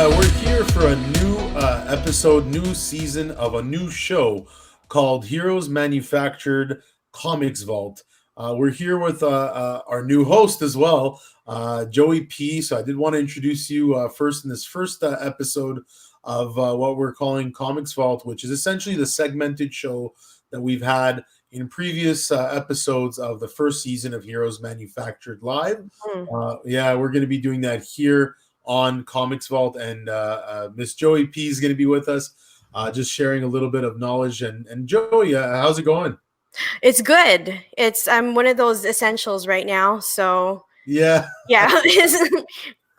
We're here for a new episode, new season of a new show called Heroes Manufactured Comics Vault. We're here with our new host as well, Jowy P. So I did want to introduce you first in this first episode of what we're calling Comics Vault, which is essentially the segmented show that we've had in previous episodes of the first season of Heroes Manufactured Live. We're going to be doing that here on Comics Vault, and Miss Jowy P is going to be with us, just sharing a little bit of knowledge. And Joey, how's it going? It's good. I'm one of those essentials right now, so yeah,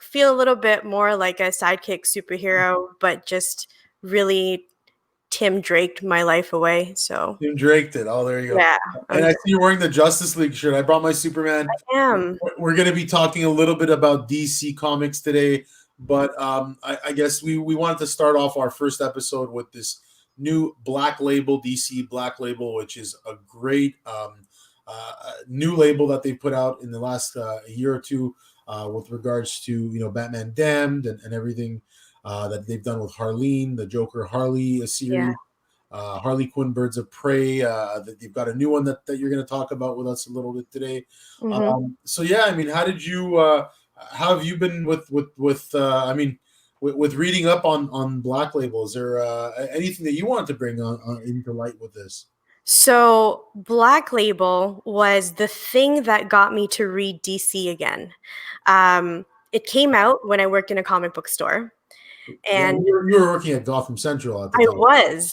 feel a little bit more like a sidekick superhero, but just really Tim Draked my life away. So Tim Draked it. Oh, there you go. Yeah, and I see you're wearing the Justice League shirt. I brought my Superman. I am. We're going to be talking a little bit about DC Comics today, but I guess we wanted to start off our first episode with this new Black Label, DC Black Label, which is a great new label that they put out in the last year or two with regards to Batman Damned and everything that they've done with Harleen, the Joker Harley series, Harley Quinn Birds of Prey. They've got a new one that you're going to talk about with us a little bit today. Mm-hmm. How did you? How have you been with reading up on Black Label? Is there anything that you want to bring on into light with this? So Black Label was the thing that got me to read DC again. It came out when I worked in a comic book store. And you were working at Gotham Central at the time.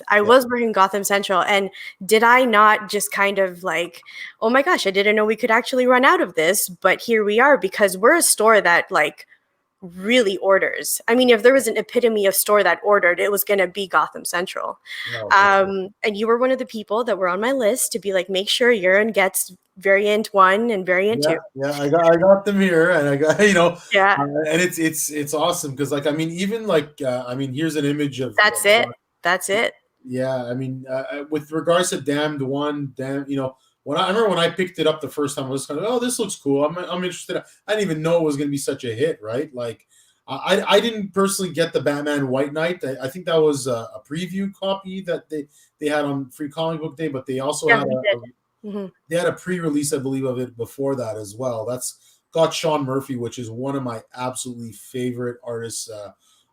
I was working Gotham Central. And did I not just kind of like, oh my gosh, I didn't know we could actually run out of this, but here we are, because we're a store that like really orders. I mean, if there was an epitome of store that ordered, it was going to be Gotham Central. And you were one of the people that were on my list to be like, make sure Yaron gets variant 1 and variant 2. Yeah, I got them here, and I got and it's awesome because here's an image of that's it. Yeah, I mean, with regards to Damned 1, when I remember when I picked it up the first time, I was kind of, oh, this looks cool. I'm interested. I didn't even know it was going to be such a hit, right? Like, I didn't personally get the Batman White Knight. I think that was a preview copy that they had on Free Comic Book Day, but they also had they had a pre-release, I believe, of it before that as well. That's got Sean Murphy, which is one of my absolutely favorite artists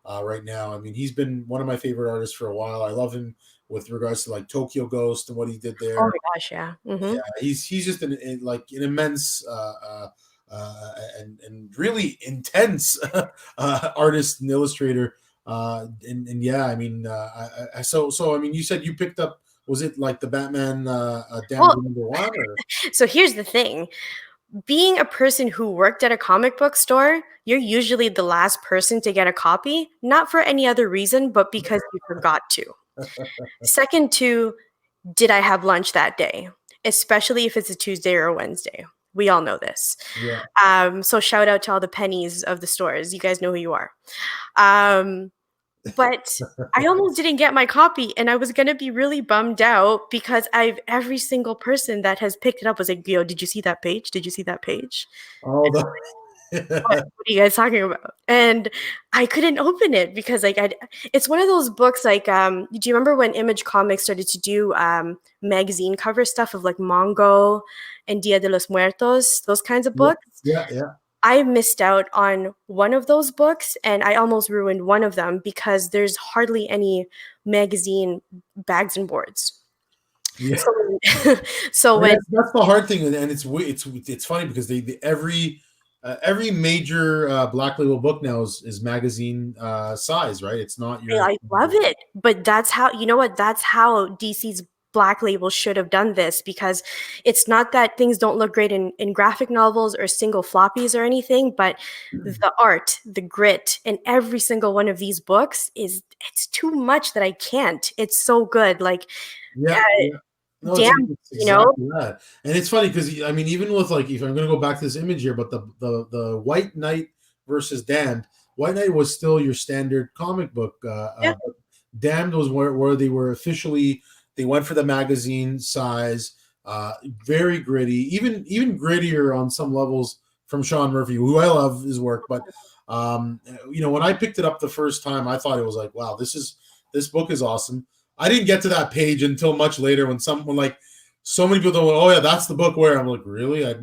right now. I mean, he's been one of my favorite artists for a while. I love him with regards to like Tokyo Ghost and what he did there. Oh my gosh, yeah. Mm-hmm. Yeah, he's just an immense and really intense artist and illustrator. You said you picked up. Was it like the Batman number 1? Or? So here's the thing. Being a person who worked at a comic book store, you're usually the last person to get a copy, not for any other reason, but because you forgot to. Second to, did I have lunch that day? Especially if it's a Tuesday or a Wednesday. We all know this. Yeah. So shout out to all the pennies of the stores. You guys know who you are. But I almost didn't get my copy, and I was going to be really bummed out because every single person that has picked it up was like, yo, did you see that page? Did you see that page? Oh, what are you guys talking about? And I couldn't open it because it's one of those books like, do you remember when Image Comics started to do magazine cover stuff of like Mongo and Dia de los Muertos, those kinds of books? Yeah. I missed out on one of those books, and I almost ruined one of them because there's hardly any magazine bags and boards. Yeah. So when that's the hard thing, and it's funny because every major Black Label book now is magazine size, right? It's not your. I love it, but that's how that's how DC's Black Label should have done this, because it's not that things don't look great in graphic novels or single floppies or anything, but the art, the grit in every single one of these books it's too much that I can't. It's so good. Like, No, damn, exactly that. And it's funny because I mean, even with like, if I'm going to go back to this image here, but the White Knight versus Damned, White Knight was still your standard comic book. Damned was where they were officially. They went for the magazine size, very gritty, even grittier on some levels from Sean Murphy, who I love his work. But When I picked it up the first time, I thought it was like, wow, this book is awesome. I didn't get to that page until much later when someone like so many people go, oh yeah, that's the book where I'm like, really? I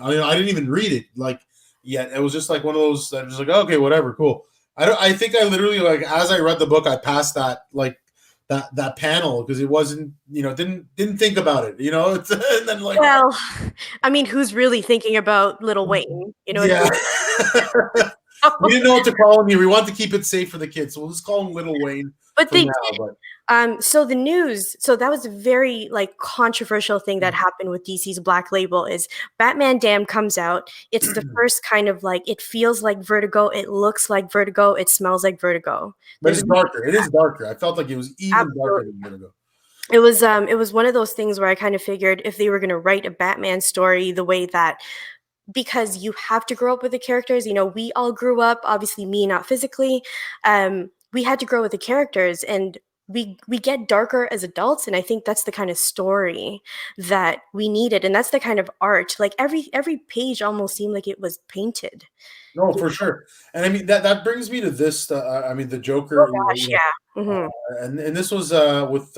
didn't even read it like yet. It was just like one of those. I was like, okay, whatever, cool. I think I literally like as I read the book, I passed that like that panel because it wasn't didn't think about it. And then like Well, I mean, who's really thinking about Little Wayne? You know what I yeah. mean? We didn't know what to call him here. We want to keep it safe for the kids, so we'll just call him Little Wayne But for they now. did. But So the news, so that was a very like controversial thing that happened with DC's Black Label is Batman Damn comes out. It's the first kind of like it feels like Vertigo, it looks like Vertigo, it smells like Vertigo. but There's it's darker. It is darker. I felt like it was even darker absolutely than a minute ago. it was one of those things where I kind of figured if they were going to write a Batman story the way that because you have to grow up with the characters, we all grew up, obviously me not physically. We had to grow with the characters and we get darker as adults, and I think that's the kind of story that we needed, and that's the kind of art. Like every page almost seemed like it was painted. No, You for sure. And I mean that brings me to this. I mean the Oh Joker. gosh, yeah. And this was with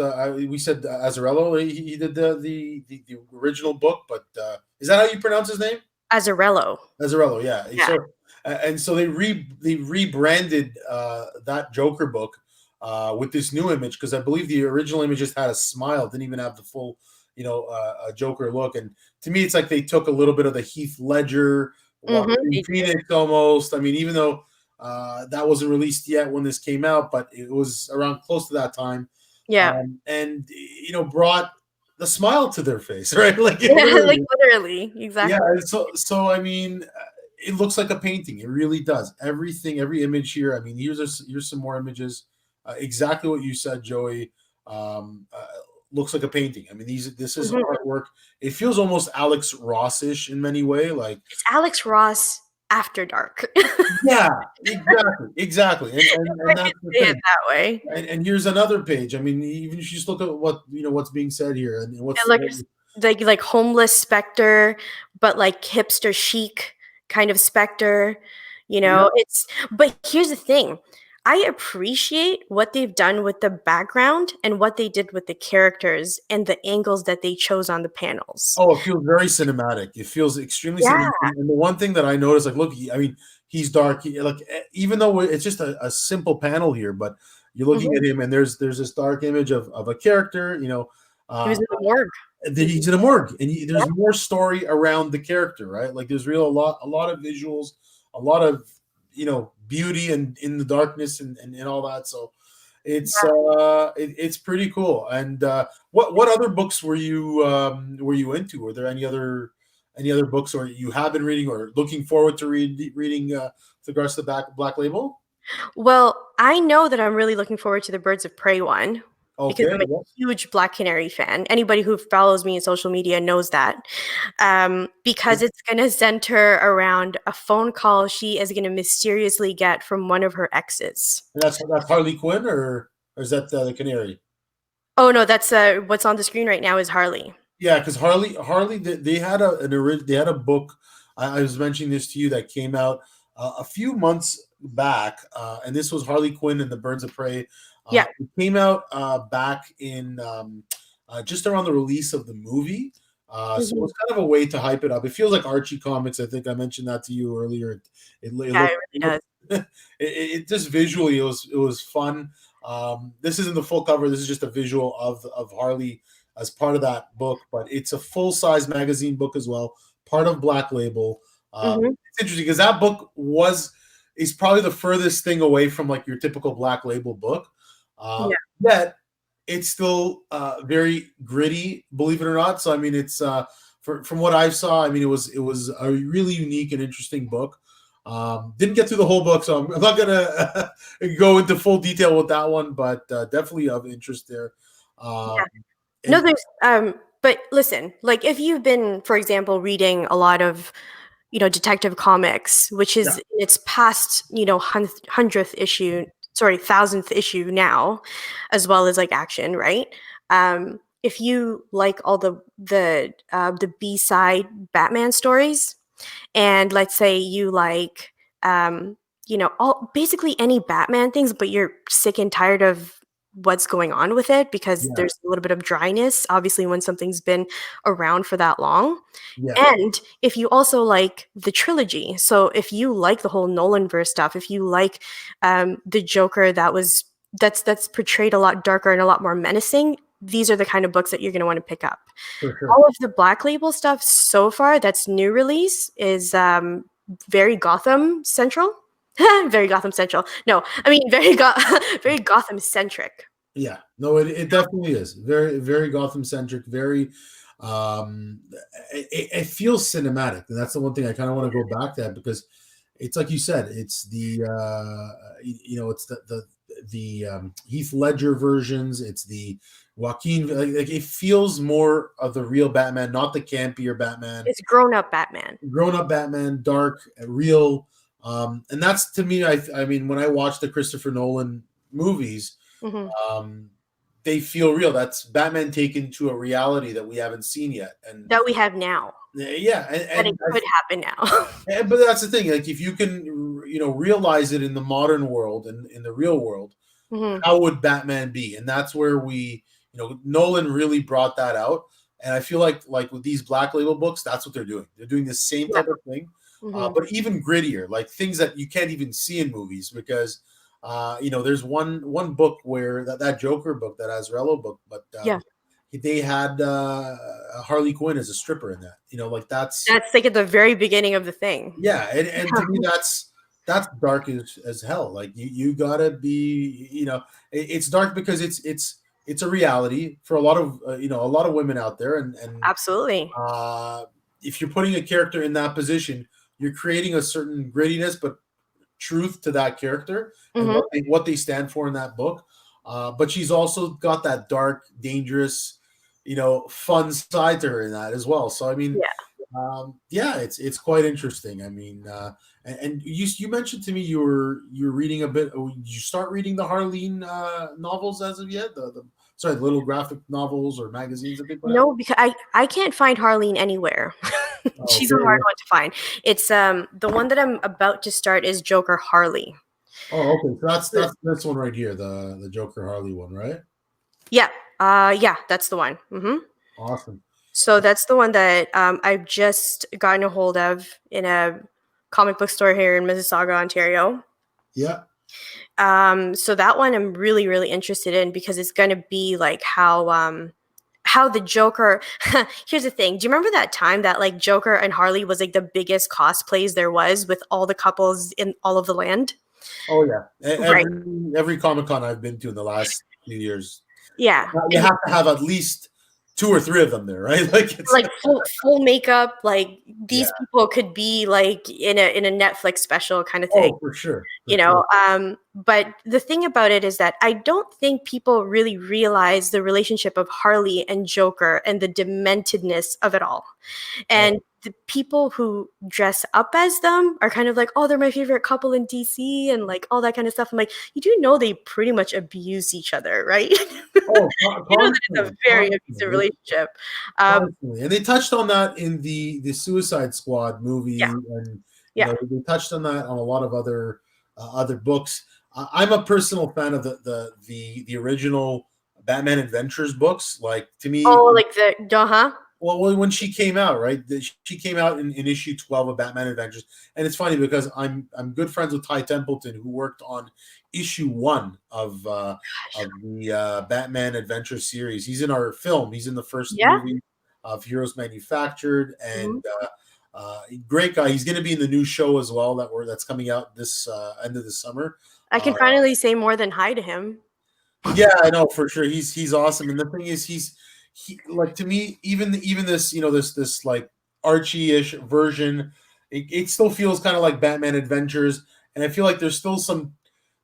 we said Azzarello. He did the original book, but is that how you pronounce his name? Azzarello. Azzarello, yeah. Yeah. And so they rebranded that Joker book with this new image because I believe the original image just had a smile, didn't even have the full Joker look. And to me, it's like they took a little bit of the Heath Ledger, Joaquin They did. Phoenix almost. I mean, even though that wasn't released yet when this came out, but it was around close to that time, Yeah. and brought the smile to their face, right? Like it Yeah, like literally. literally, Yeah, exactly. and so I mean, it looks like a painting. It really does. Everything, every image here. I mean, here's some more images. Exactly what you said, Joey. Um, uh, Looks like a painting. I mean, this is Mhm. artwork. It feels almost Alex Ross-ish in many way. Like, It's Alex Ross after dark. yeah, exactly, and I could that's the say it thing. that way. And here's another page. I mean, even if you just look at what's being said here, and It looks like homeless specter, but like hipster chic kind of specter. yeah. It's but here's the thing. I appreciate what they've done with the background and what they did with the characters and the angles that they chose on the panels. Oh, it feels very cinematic. It feels extremely Yeah. cinematic. And the one thing that I noticed, like, look, I mean, he's dark. Like, even though it's just a simple panel here, but you're looking Mhm. at him, and there's this dark image of a character. He was Uh, in the morgue. that he's in a morgue, and Yeah. there's more story around the character, right? Like, there's a lot of visuals, a lot of beauty and in the darkness and all that. So it's pretty cool. And what other books were you into? Were there any other books or you have been reading or looking forward to reading with regards to the Black Label? Well, I know that I'm really looking forward to the Birds of Prey one because Okay, I'm a yeah. huge Black Canary fan. Anybody who follows me in social media knows that. Because it's going to center around a phone call she is going to mysteriously get from one of her exes. And that's Harley Quinn or is that the Canary? Oh no, that's what's on the screen right now is Harley. Yeah, because Harley, they had they had a book. I was mentioning this to you that came out a few months back, and this was Harley Quinn and the Birds of Prey. Yeah. It came out back in just around the release of the movie. So Mhm. it's kind of a way to hype it up. It feels like Archie comics. I think I mentioned that to you earlier. It Yeah, it looked, really does. it just visually it was fun. This isn't the full cover. This is just a visual of Harley as part of that book, but it's a full size magazine book as well, part of Black Label. Mhm. It's interesting because that book is probably the furthest thing away from like your typical Black Label book. Yeah. Yet it's still very gritty, believe it or not. So I mean, it's from what I saw, I mean, it was a really unique and interesting book. Didn't get through the whole book, so I'm not gonna go into full detail with that one, but definitely of interest there. Um, No, and but listen, like if you've been, for example, reading a lot of, detective comics, which yeah, is its past, hundredth issue, sorry, thousandth issue now, as well as like action, right? If you like all the B-side Batman stories, and let's say you like all basically any Batman things, but you're sick and tired of what's going on with it because Yeah, there's a little bit of dryness, obviously, when something's been around for that long. yeah, And if you also like the trilogy, so if you like the whole Nolanverse stuff, if you like the Joker that's portrayed a lot darker and a lot more menacing, these are the kind of books that you're going to want to pick up. for sure. All of the Black Label stuff so far that's new release is very Gotham Central. Very Gotham Central. No, I mean very Gotham centric. Yeah, no, it definitely is very, very Gotham centric. Very, um, it feels cinematic, and that's the one thing I kind of want to go back to that because it's like you said, it's the it's the Heath Ledger versions, it's the Joaquin, like it feels more of the real Batman, not the campier Batman, It's grown up Batman. grown up Batman, dark, real. And that's to me, I mean, when I watch the Christopher Nolan movies, Hmm. um, they feel real. That's Batman taken to a reality that we haven't seen yet, and That we have now. yeah, That it could happen now. but that's the thing. Like, if you can, realize it in the modern world and in the real world, Hmm. how would Batman be? And that's where Nolan really brought that out. And I feel like with these Black Label books, that's what they're doing. They're doing the same Yeah. type of thing, Hmm. but even grittier, like things that you can't even see in movies because. There's one book where that Joker book, that Azarello book, but Yeah. they had Harley Quinn as a stripper in that. Like that's That's like at the very beginning of the thing. yeah, and to me that's dark as hell. Like you gotta be, it's dark because it's a reality for a lot of a lot of women out there, and Absolutely. if you're putting a character in that position, you're creating a certain grittiness, but truth to that character and Hmm. what they stand for in that book. But she's also got that dark, dangerous, fun side to her in that as well. So I mean, Yeah. yeah, it's quite interesting. I mean, and you mentioned to me you're reading a bit. Did you start reading the Harleen novels as of yet? The little graphic novels or magazines that they put out. No, because I can't find Harleen anywhere. Oh, She's a fair hard enough. one to find. It's the one that I'm about to start is Joker Harley. Oh, okay. So that's this one right here, the Joker Harley one, right? Yeah. Yeah, that's the one. Awesome. So that's the one that I've just gotten a hold of in a comic book store here in Mississauga, Ontario. Yeah. So that one I'm really, really interested in because it's going to be like how the Joker. Here's the thing. Do you remember that time that like Joker and Harley was like the biggest cosplays there was with all the couples in all of the land? Oh yeah. Right. Every Comic Con I've been to in the last few years, Yeah. you have to have at least two or three of them there, right? Like it's Like full makeup, like yeah. these people could be like in a Netflix special kind of thing. Oh, for sure. For sure. But the thing about it is that I don't think people really realize the relationship of Harley and Joker and the dementedness of it all. Oh, And the people who dress up as them are kind of like, oh, they're my favorite couple in DC and like all that kind of stuff. I'm like, you do know they pretty much abuse each other, right? You know that it's a very abusive constantly. relationship. Constantly. And they touched on that in the Suicide Squad movie, Yeah, and yeah. they touched on that on a lot of other books. I'm a personal fan of the original Batman Adventures books. Like, to me, Oh, like the uh-huh. well, when she came out, right? She came out in issue 12 of Batman Adventures, and it's funny because I'm good friends with Ty Templeton, who worked on issue 1 of the Batman Adventure series. He's in our film. He's in the first Yeah. movie of Heroes Manufactured, Mhm. and great guy. He's going to be in the new show as well that's coming out this end of the summer. I can Uh, finally say more than hi to him. yeah, I know for sure. He's awesome, and the thing is, he like, to me, even this this like Archie-ish version, it still feels kind of like Batman Adventures, and I feel like there's still some.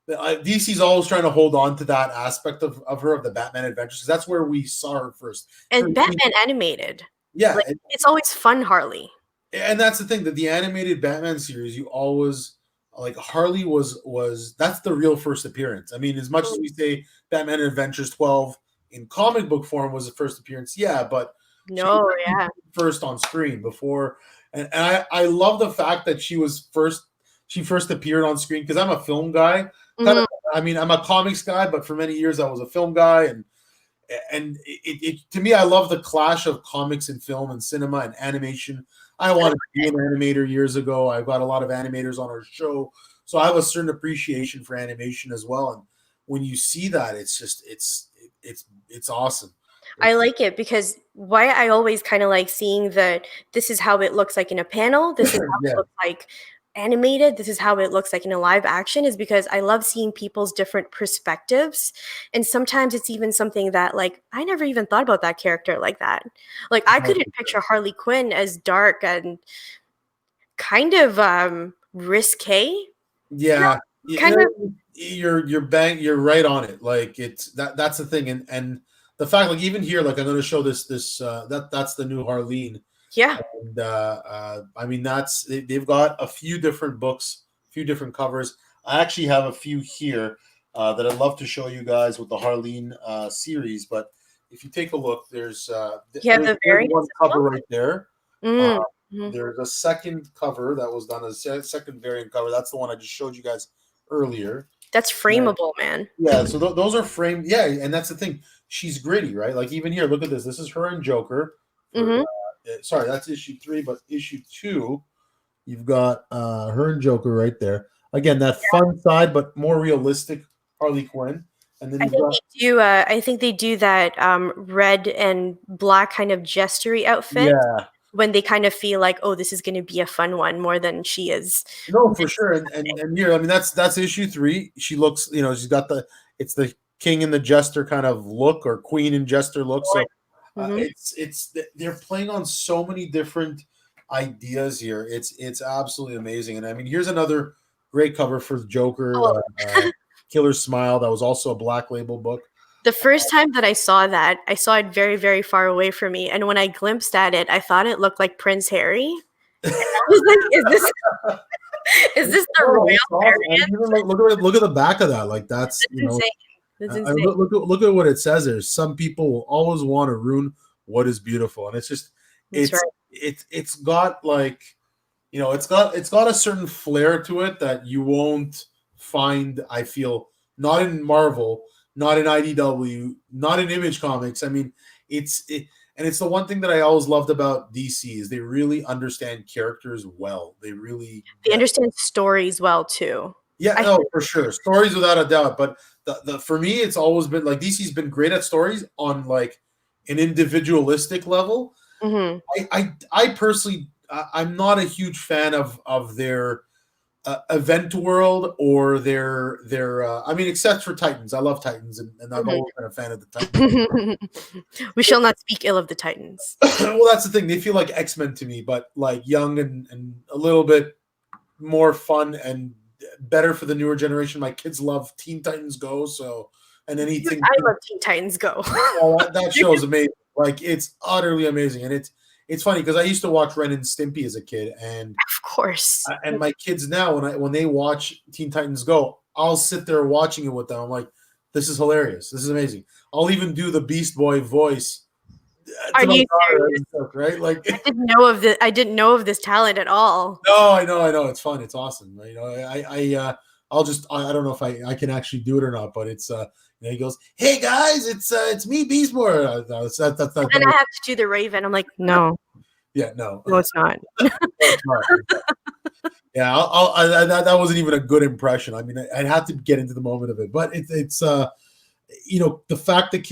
DC's always trying to hold on to that aspect of her, of the Batman Adventures, because that's where we saw her first. And Batman animated. Yeah, Like it's always fun, Harley. and that's the thing, that the animated Batman series, you always, like, Harley was that's the real first appearance. I mean, as much as we say Batman Adventures 12 in comic book form was the first appearance, yeah, but she was No, yeah. first on screen before, and I love the fact that she was first. she first appeared on screen, because I'm a film guy. Kind Mhm. of, I mean, I'm a comics guy, but for many years I was a film guy, and it to me, I love the clash of comics and film and cinema and animation. I wanted to be an animator years ago. I've got a lot of animators on our show, so I have a certain appreciation for animation as well. And when you see that, it's just it's awesome. I like it because why I always kind of like seeing that this is how it looks like in a panel, this is how it Yeah, looks like animated, this is how it looks like in a live action, is because I love seeing people's different perspectives. And sometimes it's even something that like I never even thought about that character like that. Like I couldn't picture Harley Quinn as dark and kind of risque, you know, yeah. kind of You're right on it. Like that's the thing, and the fact, like even here, like I'm going to show this that's the new Harleen. yeah. And I mean, they've got a few different books, a few different covers. I actually have a few here that I'd love to show you guys with the Harleen series. But if you take a look, You have the there's variants one as cover well? right there. Uh, Mm, mhm. there's a second cover that was done, second variant cover. That's the one I just showed you guys earlier. That's And, frameable, man. yeah, so those are framed. Yeah, and that's the thing. She's gritty, right? Like even here, look at this. This is her and Joker. For, Mhm. sorry, that's issue 3, but issue 2, you've got her and Joker right there. Again, that fun side, but more realistic Harley Quinn. And then I you've think got they do. I think they do that red and black kind of gestury outfit yeah, when they kind of feel like, oh, this is going to be a fun one more than she is. no, for sure. And here, I mean, that's issue 3. She looks, she's got it's the king and the jester kind of look, or queen and jester look. So Mm-hmm. they're playing on so many different ideas here. It's absolutely amazing. And I mean, here's another great cover for the Joker, Oh, Killer Smile. That was also a Black Label book. the first time that I saw that, I saw it very, very far away from me, and when I glimpsed at it, I thought it looked like Prince Harry. I was like, is this the Oh, royal it's awesome. And variant? even look at the back of that. Like that's That's insane. That's I mean, insane. look at what it says there. Some people will always want to ruin what is beautiful, and it's just That's right. it's got like it's got a certain flair to it that you won't find. I feel not in Marvel, not in IDW, not in Image Comics. I mean, and it's the one thing that I always loved about DC is they really understand characters well. They really They get. understand stories well too. Yeah, I no, for sure. Stories without a doubt. But the for me, it's always been like DC's been great at stories on like an individualistic level. Mhm. I personally, I'm not a huge fan of their event world or their. I mean, except for Titans. I love Titans, and I've Mhm. always been a fan of the Titans. We shall not speak ill of the Titans. Well, that's the thing. They feel like X-Men to me, but like young and a little bit more fun and better for the newer generation. My kids love Teen Titans Go, so and Dude, anything. I love Teen Titans Go. Oh, that show is amazing. Like it's utterly amazing, and it's funny because I used to watch Ren and Stimpy as a kid, Of course. and my kids now when they watch Teen Titans Go, I'll sit there watching it with them. I'm like, this is hilarious. This is amazing. I'll even do the Beast Boy voice Are to my you daughter serious? and stuff, right? Like, I didn't know of this talent at all. no, I know, it's fun, it's awesome. I don't know if I can actually do it or not, but it's he goes, hey guys, it's me, Beast Boy. That's And I have to do the Raven. I'm like, no, yeah, no, no, it's not. it's not. Yeah, that wasn't even a good impression. I mean, I'd have to get into the moment of it, but it's the fact that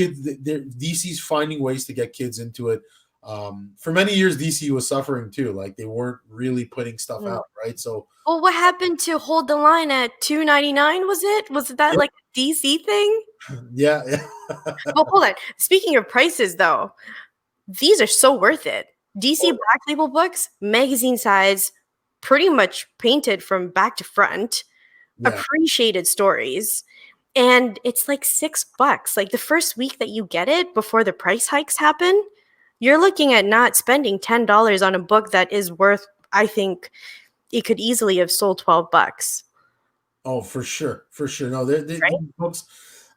DC's finding ways to get kids into it. For many years, DC was suffering too. Like they weren't really putting stuff Mm. out, right? So Well, what happened to Hold the Line at $2.99? Was it? Was that yeah, like a DC thing? yeah. Well, hold on. Speaking of prices, though, these are so worth it. DC Oh, Black Label books, magazine size, pretty much painted from back to front, yeah. appreciated stories. And it's like $6. Like the first week that you get it before the price hikes happen, you're looking at not spending $10 on a book that is worth, I think it could easily have sold $12. Oh, for sure, for sure. No, these Right? books.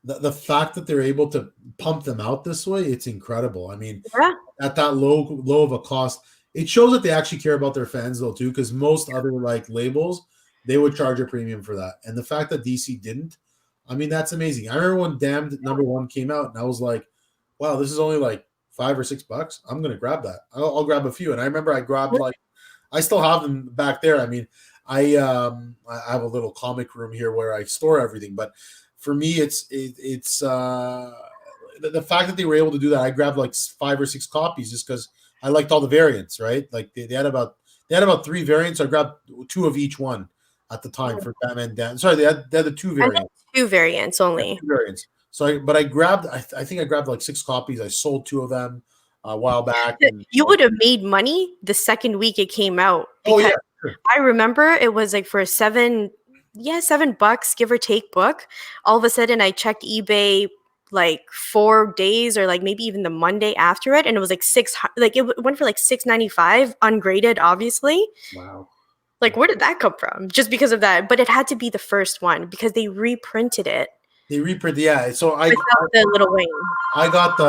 The fact that they're able to pump them out this way, it's incredible. I mean, Yeah. at that low of a cost, it shows that they actually care about their fans though too. Because most other like labels, they would charge a premium for that. And the fact that DC didn't, I mean, that's amazing. I remember when Damned #1 came out, and I was like, wow, this is only like $5 or $6. I'm gonna grab that. I'll grab a few. And I remember I grabbed like, I still have them back there. I mean, I have a little comic room here where I store everything, but for me, it's the fact that they were able to do that. I grabbed like 5 or 6 copies just because I liked all the variants, right? Like they had about 3 variants. So I grabbed 2 of each one at the time for Batman. Sorry, they had the 2 variants. 2 variants only. 2 variants. So, I grabbed. I think I grabbed like 6 copies. I sold 2 of them a while back. And, you would have made money the second week it came out. Oh yeah, sure. I remember it was like for $7, give or take book. All of a sudden, I checked eBay like 4 days or like maybe even the Monday after it, and it was like it went for like $6.95, ungraded, obviously. Wow. Like, where did that come from? Just because of that, but it had to be the first one because they reprinted it. They reprinted, yeah. So I without the little wing. I got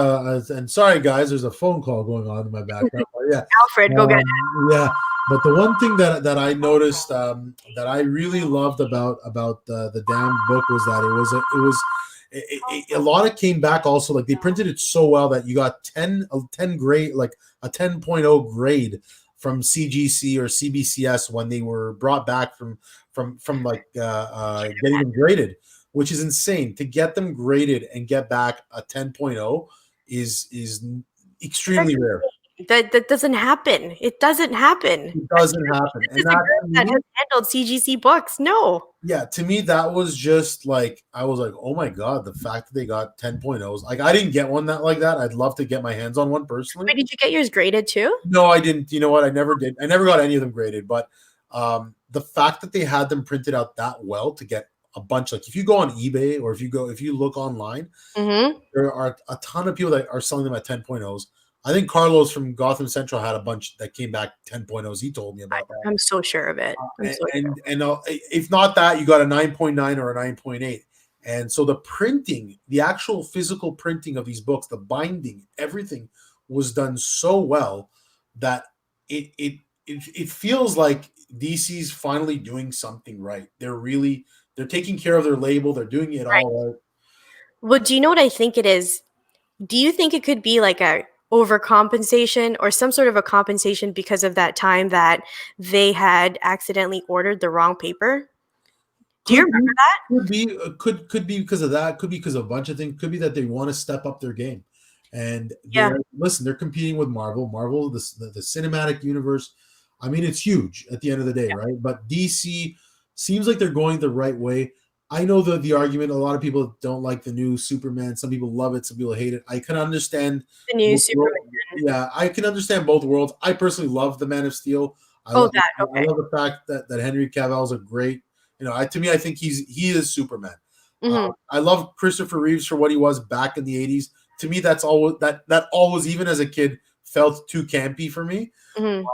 and sorry guys, there's a phone call going on in my background. Yeah, Alfred, go get it. Yeah, but the one thing that I noticed that I really loved about the damn book was that it was a lot of came back also, like they printed it so well that you got 10 grade, like a 10.0 grade from CGC or CBCS when they were brought back from like getting them graded, which is insane. To get them graded and get back a 10.0 is extremely rare. That doesn't happen. It doesn't happen. It doesn't happen. And that has handled CGC books. No. Yeah, to me that was just like, I was like, oh my god, the fact that they got 10.0s. Like I didn't get one like that. I'd love to get my hands on one personally. Wait, did you get yours graded too? No, I didn't. You know what? I never did. I never got any of them graded. But the fact that they had them printed out that well to get a bunch, like if you go on eBay or if you look online, there are a ton of people that are selling them at 10.0s. I think Carlos from Gotham Central had a bunch that came back 10.0s. He told me about that. I'm so sure of it. And if not that, you got a 9.9 or a 9.8. And so the printing, the actual physical printing of these books, the binding, everything was done so well that it feels like DC's finally doing something right. They're taking care of their label. They're doing it all right. Well, do you know what I think it is? Do you think it could be like a overcompensation or some sort of a compensation because of that time that they had accidentally ordered the wrong paper? Do you remember that? Could be because of that. Could be because of a bunch of things. Could be that they want to step up their game. And they're competing with Marvel. Marvel, the cinematic universe. I mean, it's huge at the end of the day, right? But DC seems like they're going the right way. I know the argument. A lot of people don't like the new Superman. Some people love it. Some people hate it. I can understand the new Superman. Yeah, I can understand both worlds. I personally love the Man of Steel. I love the fact that Henry Cavill is a great. To me, I think he is Superman. I love Christopher Reeves for what he was back in the 80s. To me, that's always that always, even as a kid, felt too campy for me. But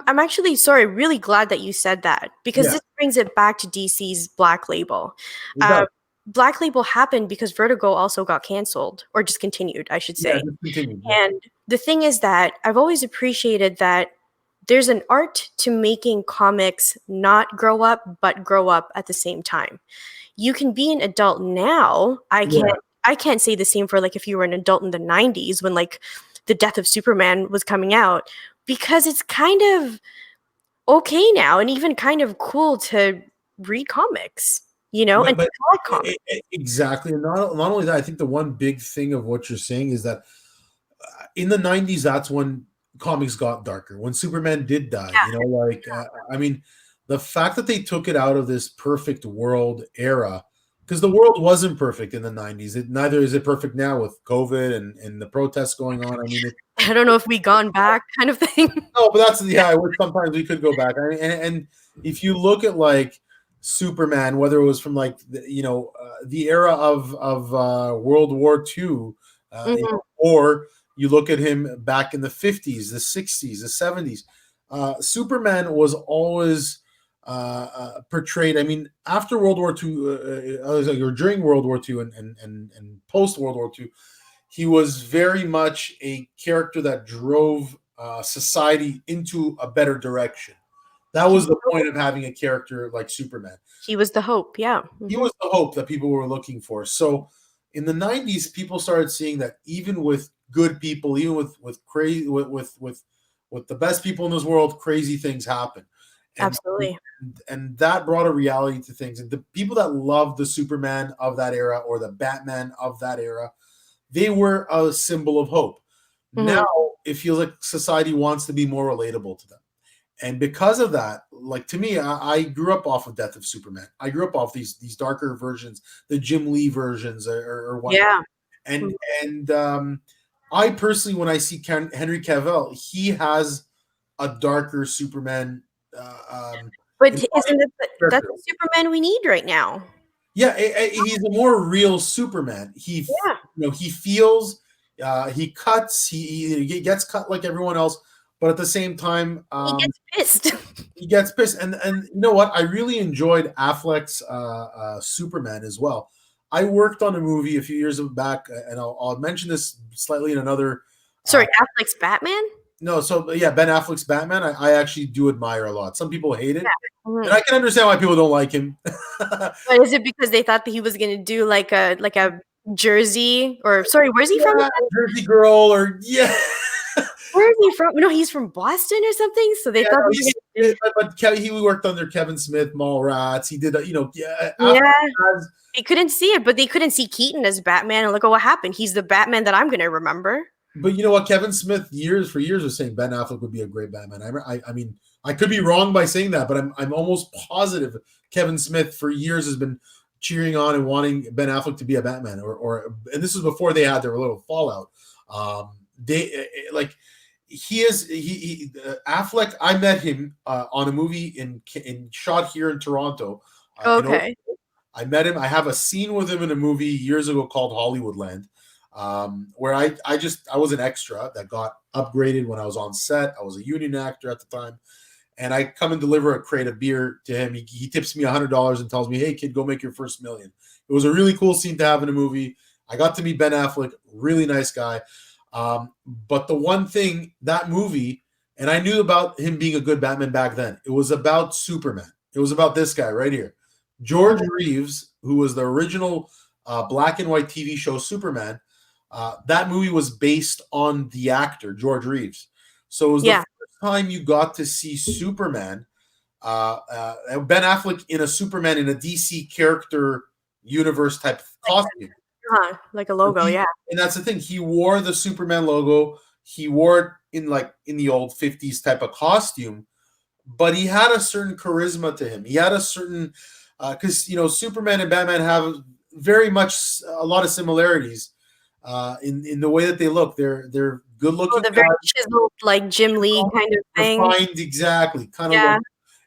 I'm actually really glad that you said that, because this brings it back to DC's Black Label. Black Label happened because Vertigo also got canceled or discontinued, I should say. And the thing is that I've always appreciated that there's an art to making comics not grow up, but grow up at the same time. You can be an adult now. I can't say the same for like if you were an adult in the 90s when like the Death of Superman was coming out, because it's kind of okay now and even kind of cool to read comics, and collect comics. Exactly. And not only that, I think the one big thing of what you're saying is that in the 90s, that's when comics got darker, when Superman did die. I mean, the fact that they took it out of this perfect world era, because the world wasn't perfect in the 90s. Neither is it perfect now with COVID and the protests going on. I mean, I don't know if we gone back kind of thing. No, but that's sometimes we could go back. I mean, and if you look at like Superman, whether it was from like the era of World War II, or you look at him back in the 50s, the 60s, the 70s, Superman was always portrayed. I mean, after World War II, or during World War II and post World War II, he was very much a character that drove society into a better direction. That was the point of having a character like Superman. He was the hope. Yeah. He was the hope that people were looking for. So in the 90s, people started seeing that even with good people, even with crazy with the best people in this world, crazy things happen. And Absolutely. and that brought a reality to things. And the people that loved the Superman of that era or the Batman of that era, they were a symbol of hope. Now it feels like society wants to be more relatable to them. And because of that, like to me, I grew up off of Death of Superman. I grew up off these darker versions, the Jim Lee versions, or whatnot. Yeah. And I personally, when I see Henry Cavill, he has a darker Superman. But isn't it that's the Superman we need right now? Yeah, he's a more real Superman. He feels, he cuts, he gets cut like everyone else, but at the same time, He gets pissed. He gets pissed, and you know what? I really enjoyed Affleck's Superman as well. I worked on a movie a few years back, and I'll mention this slightly in another. Sorry, Affleck's Batman? No, so yeah, Ben Affleck's Batman. I actually do admire a lot. Some people hate it, Yeah. and I can understand why people don't like him. But is it because they thought that he was going to do like a Jersey or sorry, where's he from? Jersey Girl, or yeah. Where is he from? No, he's from Boston or something. So they thought. But he worked under Kevin Smith, Mallrats. He did, He couldn't see it, but they couldn't see Keaton as Batman. And look at what happened. He's the Batman that I'm going to remember. But you know what? Kevin Smith for years was saying Ben Affleck would be a great Batman. I mean, I could be wrong by saying that, but I'm almost positive Kevin Smith for years has been cheering on and wanting Ben Affleck to be a Batman. And this was before they had their little fallout. Affleck. I met him on a movie in shot here in Toronto. Okay. I met him. I have a scene with him in a movie years ago called Hollywoodland, where I was an extra that got upgraded when I was on set. I was a union actor at the time, and I come and deliver a crate of beer to him. He tips me $100 and tells me, "Hey kid, go make your first $1 million." It was a really cool scene to have in a movie. I got to meet Ben Affleck, really nice guy. But the one thing, that movie, and I knew about him being a good Batman back then, it was about Superman. It was about this guy right here. George Reeves, who was the original black and white TV show Superman. That movie was based on the actor, George Reeves. So it was the first time you got to see Superman, Ben Affleck in a Superman in a DC character universe type of costume. Like a logo, yeah. And that's the thing. He wore the Superman logo. He wore it in the old 50s type of costume, but he had a certain charisma to him. He had a certain because Superman and Batman have very much a lot of similarities in the way that they look. They're good looking. They're very chiseled, like Jim Lee kind of thing. Refined, exactly, kind of.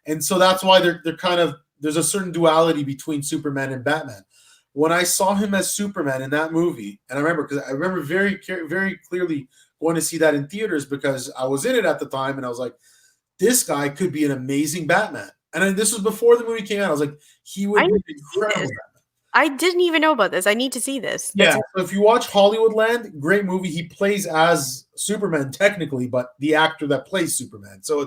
And so that's why they're kind of, there's a certain duality between Superman and Batman. When I saw him as Superman in that movie, and I remember very, very clearly going to see that in theaters because I was in it at the time, and I was like, this guy could be an amazing Batman. And this was before the movie came out. I was like, he would be an incredible Batman. I didn't even know about this. I need to see this. So if you watch Hollywoodland, great movie. He plays as Superman technically, but the actor that plays Superman. So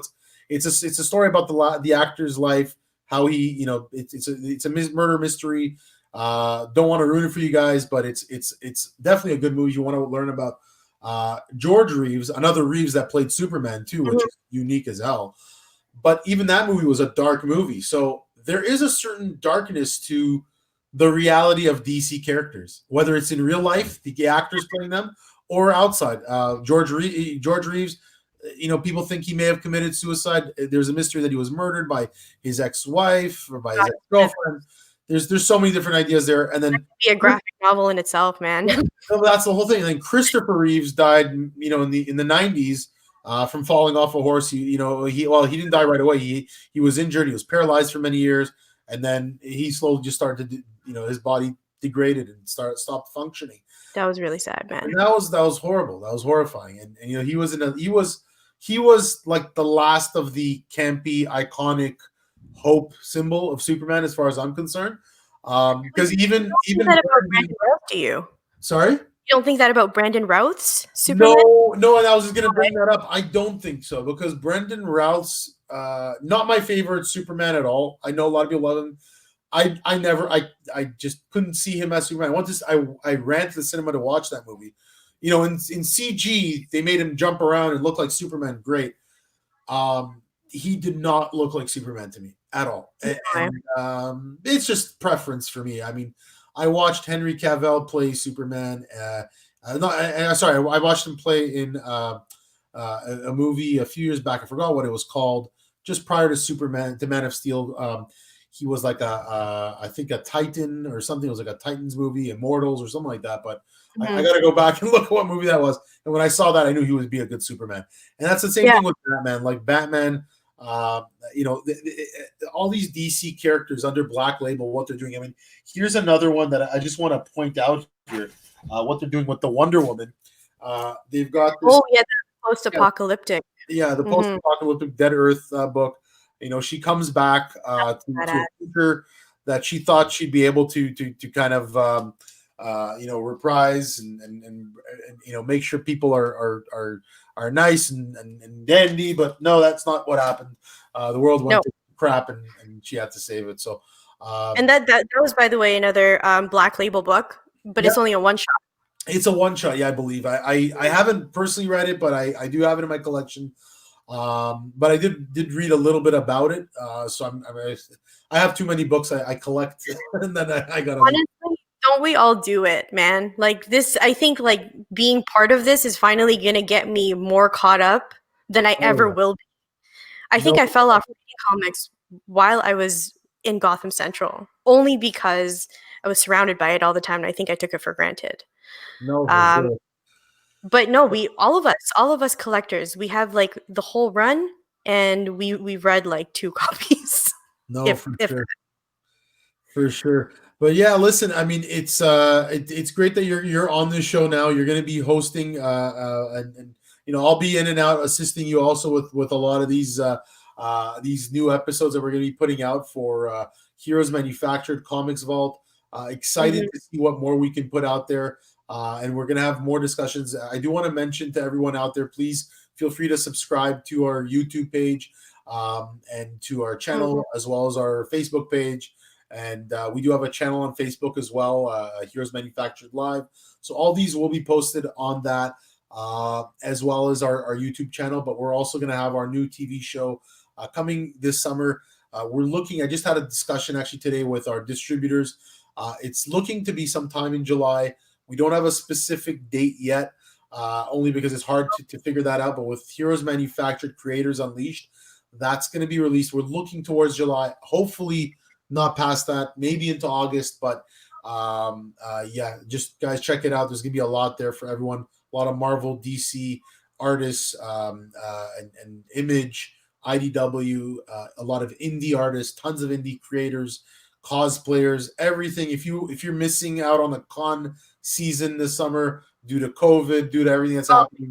it's a story about the actor's life, how he, it's a murder mystery. Don't want to ruin it for you guys, but it's definitely a good movie. You want to learn about George Reeves, another Reeves that played Superman too, which is unique as hell. But even that movie was a dark movie. So there is a certain darkness to the reality of DC characters, whether it's in real life, the actors playing them, or outside. George Reeves, people think he may have committed suicide. There's a mystery that he was murdered by his ex-wife or by his ex-girlfriend. There's so many different ideas there. And then that could be a graphic novel in itself, man. That's the whole thing. And then Christopher Reeves died, in the 90s. From falling off a horse. He didn't die right away. He was injured. He was paralyzed for many years, and then he slowly just started to, his body degraded and stopped functioning. That was really sad, man. And that was horrible. That was horrifying. And he was like the last of the campy, iconic hope symbol of Superman, as far as I'm concerned. Because even to you. Sorry. You don't think that about Brandon Routh's Superman? No, and I was just gonna bring that up. I don't think so because Brendan Routh's not my favorite Superman at all. I know a lot of people love him. I just couldn't see him as Superman. I ran to the cinema to watch that movie. You know, in CG, they made him jump around and look like Superman. Great. He did not look like Superman to me at all. And it's just preference for me. I mean, I watched Henry Cavill play Superman. Sorry, I watched him play in a movie a few years back. I forgot what it was called. Just prior to Superman, the Man of Steel, he was like I think a Titan or something. It was like a Titans movie, Immortals or something like that. But I got to go back and look at what movie that was. And when I saw that, I knew he would be a good Superman. And that's the same thing with Batman. Like Batman, you know, all these DC characters under Black Label, what they're doing. I mean, here's another one that I just want to point out here. What they're doing with the Wonder Woman. They've got this. Oh yeah, the post-apocalyptic. Yeah, the post-apocalyptic Dead Earth book. You know, she comes back to a future that she thought she'd be able to kind of you know, reprise and you know, make sure people are nice and dandy. But no, that's not what happened. The world went to crap, and she had to save it. So and that was, by the way, another Black Label book, but it's only a one shot. It's a one shot, yeah, I believe. I haven't personally read it, but I do have it in my collection. But I did read a little bit about it. So I have too many books I collect, and then I gotta. Honestly, don't we all do it, man? Like this, I think like being part of this is finally gonna get me more caught up than I ever will be. I think I fell off reading comics while I was in Gotham Central, only because I was surrounded by it all the time, and I think I took it for granted. No, for sure. But no, all of us collectors, we have like the whole run, and we've read like 2 copies. No, for sure. But yeah, listen, I mean, it's great that you're on this show now. You're going to be hosting, and you know, I'll be in and out assisting you also with a lot of these new episodes that we're going to be putting out for Heroes Manufactured Comics Vault. Excited to see what more we can put out there. And we're going to have more discussions. I do want to mention to everyone out there, please feel free to subscribe to our YouTube page and to our channel, as well as our Facebook page. And we do have a channel on Facebook as well, Heroes Manufactured Live. So all these will be posted on that, as well as our YouTube channel. But we're also going to have our new TV show coming this summer. I just had a discussion actually today with our distributors. It's looking to be sometime in July. We don't have a specific date yet, only because it's hard to figure that out. But with Heroes Manufactured Creators Unleashed, that's going to be released. We're looking towards July, hopefully not past that, maybe into August. But yeah, just guys, check it out. There's going to be a lot there for everyone. A lot of Marvel, DC artists, and Image, IDW, a lot of indie artists, tons of indie creators, cosplayers, everything. If you're missing out on the con season this summer due to COVID, due to everything that's happening,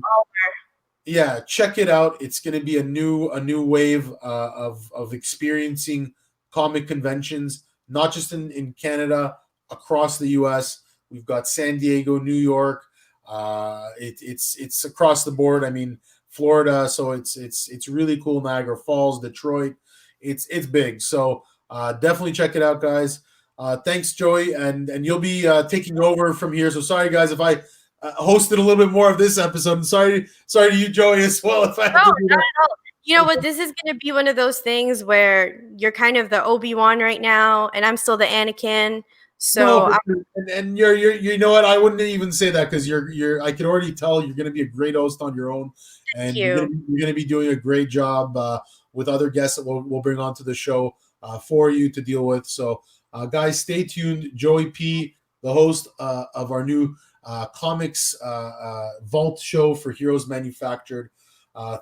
yeah, check it out. It's going to be a new wave of experiencing comic conventions, not just in Canada, across the US. We've got San Diego, New York. It's across the board. I mean, Florida. So it's really cool. Niagara Falls, Detroit. It's big. So definitely check it out, guys. Thanks, Joey, and you'll be taking over from here. So sorry, guys, if I hosted a little bit more of this episode. And sorry to you, Joey, as well. If I not at all. You know what? This is going to be one of those things where you're kind of the Obi-Wan right now, and I'm still the Anakin. So and you're you know what? I wouldn't even say that because you're I can already tell you're going to be a great host on your own, and you're going to be doing a great job with other guests that we'll bring onto the show for you to deal with. So guys, stay tuned. Jowy P, the host of our new comics vault show for Heroes Manufactured.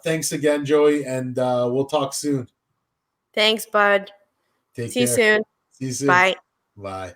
Thanks again, Joey, and we'll talk soon. Thanks, bud. See you soon. See you soon. Bye. Bye.